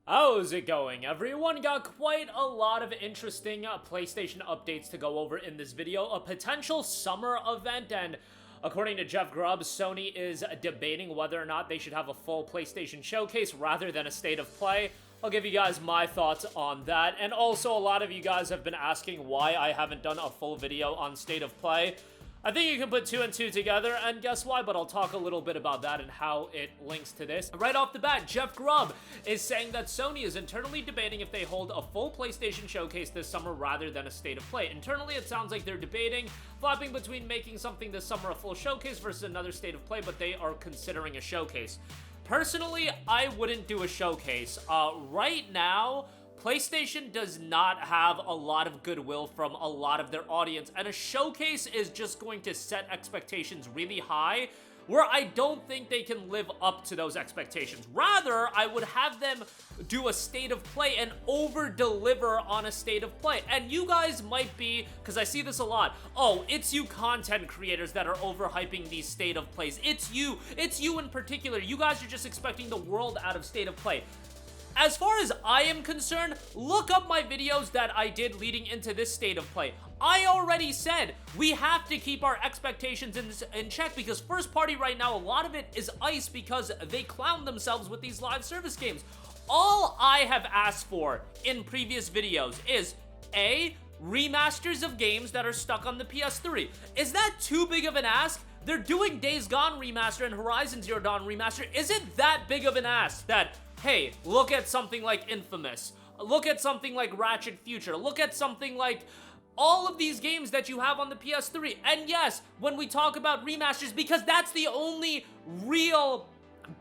How's it going, everyone? Got quite a lot of interesting PlayStation updates to go over in this video. A potential summer event, and according to Jeff Grubb, Sony is debating whether or not they should have a full PlayStation showcase rather than a state of play. I'll give you guys my thoughts on that, and also a lot of you guys have been asking why I haven't done a full video on state of play. I think you can put two and two together, and guess why? But I'll talk a little bit about that and how it links to this. Right off the bat, Jeff Grubb is saying that Sony is internally debating if they hold a full PlayStation showcase this summer rather than a state of play. Internally, it sounds like they're debating, flapping between making something this summer a full showcase versus another state of play, but they are considering a showcase. Personally, I wouldn't do a showcase. Right now, PlayStation does not have a lot of goodwill from a lot of their audience, and a showcase is just going to set expectations really high, where I don't think they can live up to those expectations. Rather, I would have them do a state of play and over-deliver on a state of play. And you guys might be, because I see this a lot, oh, it's you content creators that are overhyping these state of plays. It's you in particular. You guys are just expecting the world out of state of play. As far as I am concerned, look up my videos that I did leading into this state of play. I already said we have to keep our expectations in check because first party right now, a lot of it is ice because they clown themselves with these live service games. All I have asked for in previous videos is A, remasters of games that are stuck on the PS3. Is that too big of an ask? They're doing Days Gone remaster and Horizon Zero Dawn remaster. Is it that big of an ask that, hey, look at something like Infamous, look at something like Ratchet Future, look at something like all of these games that you have on the PS3. And yes, when we talk about remasters, because that's the only real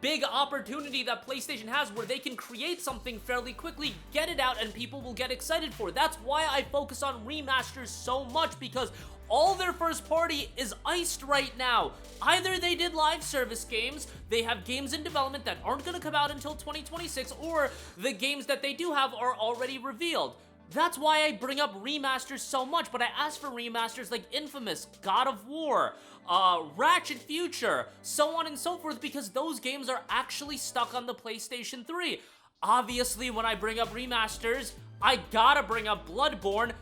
big opportunity that PlayStation has where they can create something fairly quickly, get it out, and people will get excited for it. That's why I focus on remasters so much, because all their first party is iced right now. Either they did live service games, they have games in development that aren't gonna come out until 2026, or the games that they do have are already revealed. That's why I bring up remasters so much, but I ask for remasters like Infamous, God of War, Ratchet Future, so on and so forth, because those games are actually stuck on the PlayStation 3. Obviously, when I bring up remasters, I gotta bring up Bloodborne.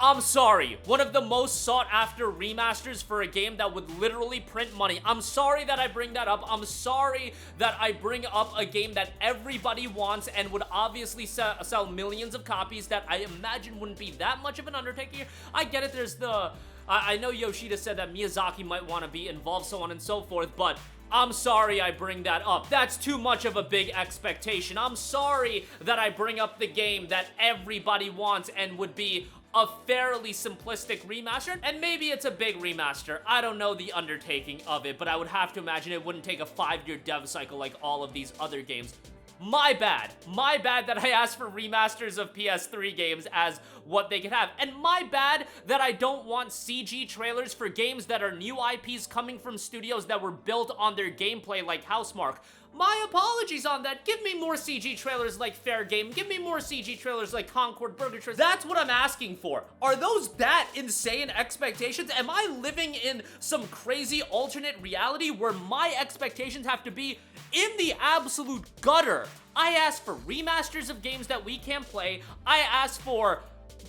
I'm sorry, one of the most sought after remasters for a game that would literally print money. I'm sorry that I bring that up. I'm sorry that I bring up a game that everybody wants and would obviously sell millions of copies that I imagine wouldn't be that much of an undertaking. I get it, there's the... I know Yoshida said that Miyazaki might want to be involved, so on and so forth, but I'm sorry I bring that up. That's too much of a big expectation. I'm sorry that I bring up the game that everybody wants and would be a fairly simplistic remaster, and maybe it's a big remaster. I don't know the undertaking of it, but I would have to imagine it wouldn't take a 5-year dev cycle like all of these other games. My bad that I asked for remasters of PS3 games as what they could have, and my bad that I don't want CG trailers for games that are new IPs coming from studios that were built on their gameplay like Housemarque. My apologies on that. Give me more CG trailers like Fair Game. Give me more CG trailers like Concord Burger Trailers. That's what I'm asking for. Are those that insane expectations? Am I living in some crazy alternate reality where my expectations have to be in the absolute gutter? I asked for remasters of games that we can't play. I asked for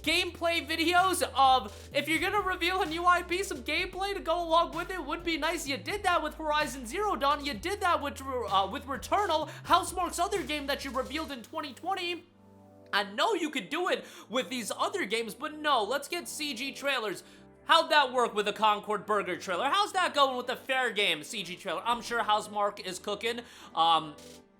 gameplay videos of, if you're gonna reveal a new IP, some gameplay to go along with it would be nice. You did that with Horizon Zero Dawn. You did that with Returnal, Housemarque's other game that you revealed in 2020. I know you could do it with these other games, but no, let's get CG trailers. How'd that work with a Concord Burger trailer? How's that going with the Fair Game CG trailer? I'm sure Housemarque is cooking,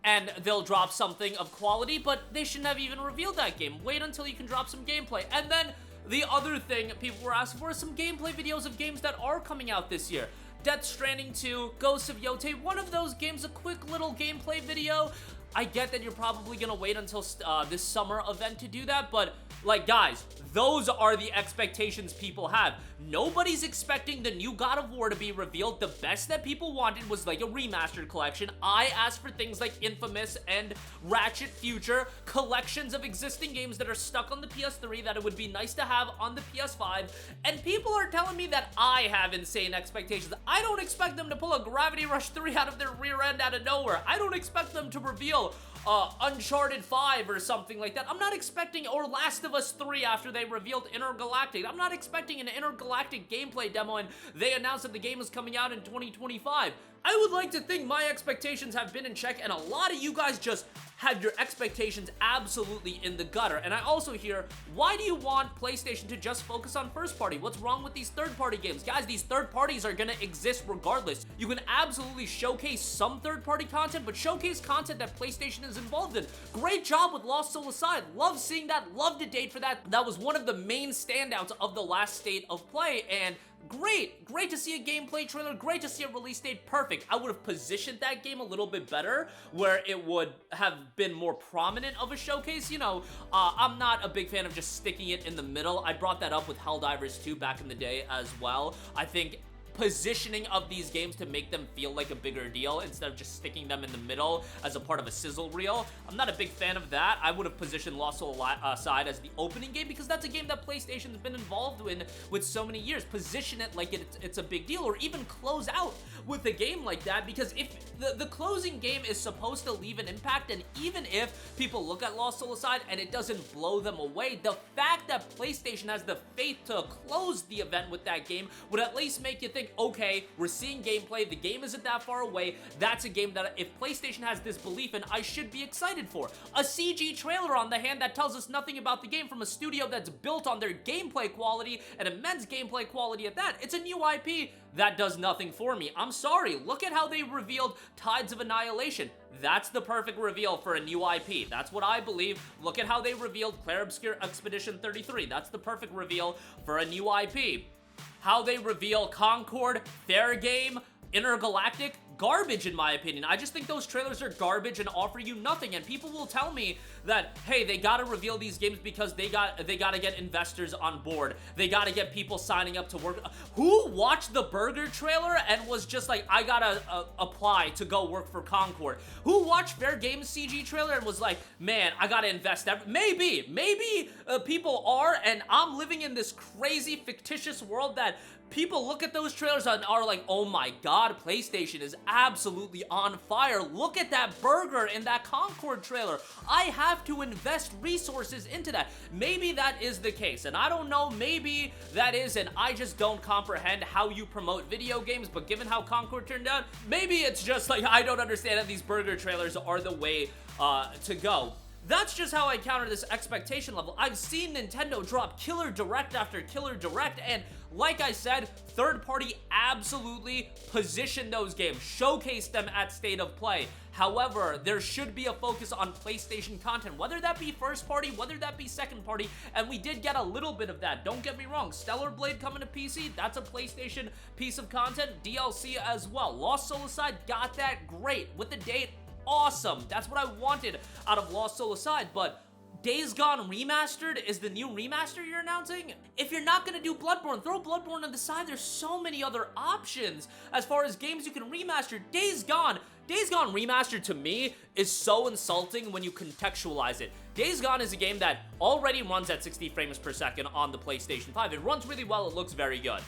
and they'll drop something of quality, but they shouldn't have even revealed that game. Wait until you can drop some gameplay. And then the other thing people were asking for is some gameplay videos of games that are coming out this year. Death Stranding 2, Ghosts of Yotei, one of those games, a quick little gameplay video. I get that you're probably gonna wait until this summer event to do that, but like, guys, those are the expectations people have. Nobody's expecting the new God of War to be revealed. The best that people wanted was like a remastered collection. I asked for things like Infamous and Ratchet Future, collections of existing games that are stuck on the PS3 that it would be nice to have on the PS5, and people are telling me that I have insane expectations. I don't expect them to pull a Gravity Rush 3 out of their rear end out of nowhere. I don't expect them to reveal Uncharted 5 or something like that. I'm not expecting, or Last of Us 3 after they revealed Intergalactic. I'm not expecting an Intergalactic gameplay demo and they announced that the game is coming out in 2025. I would like to think my expectations have been in check, and a lot of you guys just have your expectations absolutely in the gutter. And I also hear, why do you want PlayStation to just focus on first party? What's wrong with these third party games? Guys, these third parties are gonna exist regardless. You can absolutely showcase some third party content, but showcase content that PlayStation is involved in. Great job with Lost Soul Aside. Love seeing that, love to date for that. That was one of the main standouts of the last State of Play, and great to see a gameplay trailer, great to see a release date, perfect. I would have positioned that game a little bit better, where it would have been more prominent of a showcase. You know, I'm not a big fan of just sticking it in the middle. I brought that up with Helldivers 2 back in the day as well. I think positioning of these games to make them feel like a bigger deal instead of just sticking them in the middle as a part of a sizzle reel. I'm not a big fan of that. I would have positioned Lost Soul Aside as the opening game, because that's a game that PlayStation's been involved in with so many years. Position it like it's a big deal, or even close out with a game like that, because if the closing game is supposed to leave an impact, and even if people look at Lost Soul Aside and it doesn't blow them away, the fact that PlayStation has the faith to close the event with that game would at least make you think, okay, we're seeing gameplay, the game isn't that far away, that's a game that if PlayStation has this belief in, I should be excited for. A CG trailer on the hand that tells us nothing about the game from a studio that's built on their gameplay quality, and immense gameplay quality at that. It's a new IP. That does nothing for me. I'm sorry, look at how they revealed Tides of Annihilation. That's the perfect reveal for a new IP. That's what I believe. Look at how they revealed Clair Obscur Expedition 33. That's the perfect reveal for a new IP. How they reveal Concord, Fair Game, Intergalactic, garbage in my opinion. I just think those trailers are garbage and offer you nothing, and people will tell me that, hey, they gotta reveal these games because they gotta get investors on board. They gotta get people signing up to work. Who watched the Burger trailer and was just like, I gotta apply to go work for Concord? Who watched Fair Game's CG trailer and was like, man, I gotta invest? Maybe people are, and I'm living in this crazy fictitious world that people look at those trailers and are like, oh my god, PlayStation is absolutely on fire. Look at that Burger in that Concord trailer. I have to invest resources into that. Maybe that is the case, and I don't know, maybe that is, and I just don't comprehend how you promote video games, but given how Concord turned out, maybe it's just like, I don't understand that these Burger trailers are the way to go. That's just how I counter this expectation level. I've seen Nintendo drop killer direct after killer direct, and like I said, third party absolutely position those games, showcase them at State of Play. However, there should be a focus on PlayStation content, whether that be first party, whether that be second party, and we did get a little bit of that. Don't get me wrong, Stellar Blade coming to PC, that's a PlayStation piece of content, DLC as well. Lost Soul Aside got that, great. With the date, awesome. That's what I wanted out of Lost Soul Aside, but Days Gone Remastered is the new remaster you're announcing? If you're not gonna do Bloodborne, throw Bloodborne on the side. There's so many other options as far as games you can remaster. Days Gone Remastered to me is so insulting when you contextualize it. Days Gone is a game that already runs at 60 frames per second on the PlayStation 5. It runs really well, it looks very good.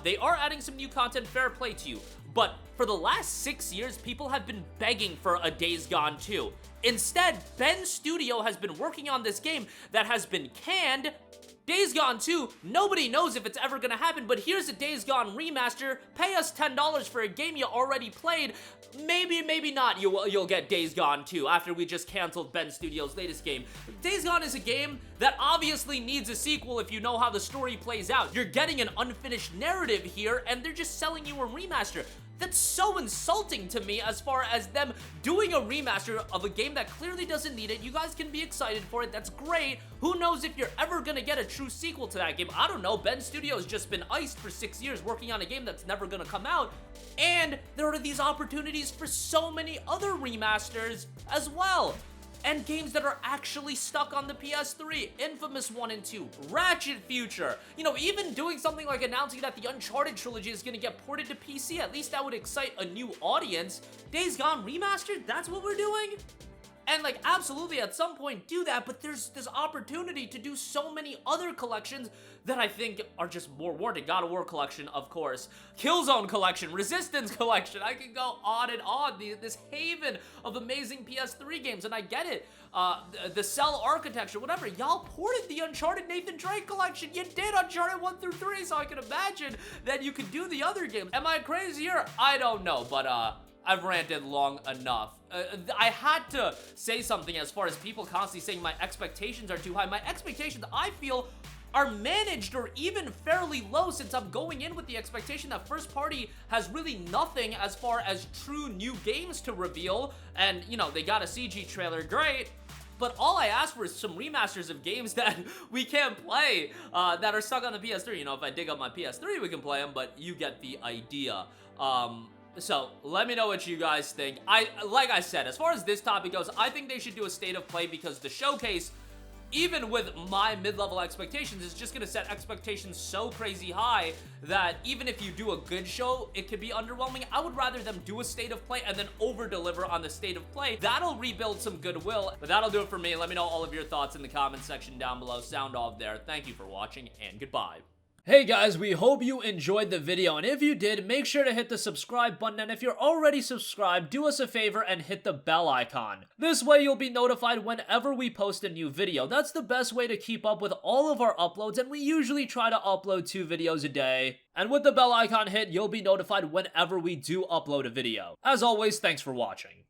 They are adding some new content, fair play to you. But for the last 6 years, people have been begging for a Days Gone 2. Instead, Ben Studio has been working on this game that has been canned. Days Gone 2, nobody knows if it's ever gonna happen, but here's a Days Gone remaster. Pay us $10 for a game you already played. Maybe not you'll get Days Gone 2 after we just canceled Ben Studio's latest game. Days Gone is a game that obviously needs a sequel if you know how the story plays out. You're getting an unfinished narrative here, and they're just selling you a remaster. That's so insulting to me as far as them doing a remaster of a game that clearly doesn't need it. You guys can be excited for it. That's great. Who knows if you're ever gonna get a true sequel to that game? I don't know. Ben Studio's just been iced for 6 years working on a game that's never gonna come out. And there are these opportunities for so many other remasters as well. And games that are actually stuck on the PS3, Infamous 1 and 2, Ratchet Future. You know, even doing something like announcing that the Uncharted trilogy is gonna get ported to PC, at least that would excite a new audience. Days Gone Remastered, that's what we're doing? And like, absolutely, at some point do that, but there's this opportunity to do so many other collections that I think are just more warranted. God of War collection, of course. Killzone collection, Resistance collection. I can go on and on. This haven of amazing PS3 games, and I get it. The cell architecture, whatever. Y'all ported the Uncharted Nathan Drake collection. You did Uncharted 1 through 3, so I can imagine that you could do the other games. Am I crazier? I don't know, but I've ranted long enough. I had to say something as far as people constantly saying my expectations are too high. My expectations, I feel, are managed or even fairly low, since I'm going in with the expectation that first party has really nothing as far as true new games to reveal. And, you know, they got a CG trailer, great. But all I asked for is some remasters of games that we can't play, that are stuck on the PS3. You know, if I dig up my PS3, we can play them, but you get the idea. So, let me know what you guys think. Like I said, as far as this topic goes, I think they should do a state of play, because the showcase, even with my mid-level expectations, is just gonna set expectations so crazy high that even if you do a good show, it could be underwhelming. I would rather them do a state of play and then over-deliver on the state of play. That'll rebuild some goodwill. But that'll do it for me. Let me know all of your thoughts in the comment section down below. Sound off there. Thank you for watching, and goodbye. Hey guys, we hope you enjoyed the video, and if you did, make sure to hit the subscribe button, and if you're already subscribed, do us a favor and hit the bell icon. This way you'll be notified whenever we post a new video. That's the best way to keep up with all of our uploads, and we usually try to upload 2 videos a day. And with the bell icon hit, you'll be notified whenever we do upload a video. As always, thanks for watching.